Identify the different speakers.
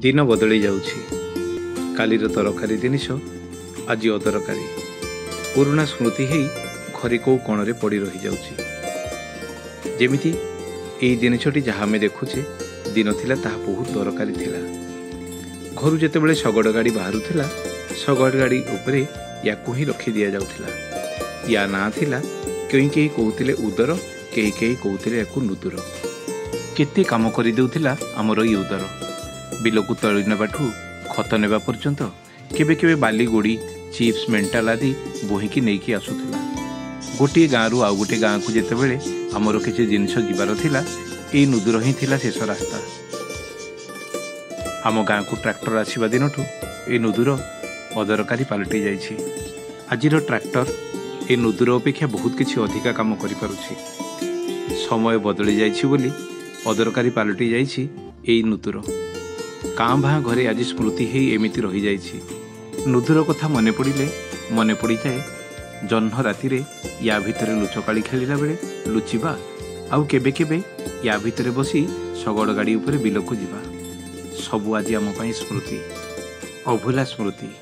Speaker 1: दिन बदली जाउछि। कालीर तरकारी जिनिष आज अदरकारी। पुराना स्मृति हेई घरे को कोणरे पड़ी रही जाउछि। जेमिति एई जिनिषटी जहाँ आमे देखुछे दिन थिला ताहा बहुत दरकारी थिला। घरु जेतेबेले शगड़ गाड़ी बाहरुथिला शगड़ गाड़ी उपरे याकु ही रखी दिया जाउथिला। या ना थिला केही केही कहउथिले उदर, केही केही कहउथिले याकु नुदुर। केते काम करि देउथिला हमर ई उदर। बिलकु तळि नेबाठू खत नेबा पर्यंत केबे केबे बाली गोड़ी चिप्स मेंटाल आदि बोहिकी नेकी आसुथिला। गोटे गाँव आउ गोटे गाँ को जेतेबेले हमर किछि जिनिष जिबार थिला एई नुदुर ही थिला शेष रास्ता। आम गाँ को ट्रैक्टर आसिबा दिनठू ए नुदुर अदरकारी पलटि जाइछि। आजिर ट्रैक्टर ए नुदुर अपेक्षा बहुत किछि अधिका काम करि पारुछि। समय बदली जाइछि बोली अदरकारी पलटि जाइछि एई नुदुर। काँ भाँ घरे आज स्मृति हेई एमिति रही जाइछि। नुदुर कथा मने पड़िले मने पड़ी जाए जह्न रातिरे या भितरे लुचकाड़ी खेलिला बेले लुचिबा, आउ केबे केबे या भितरे बसी शगड़ गाड़ी उपरे बिलकु जिबा। सबु आज आम पई स्मृति, अभुला स्मृति।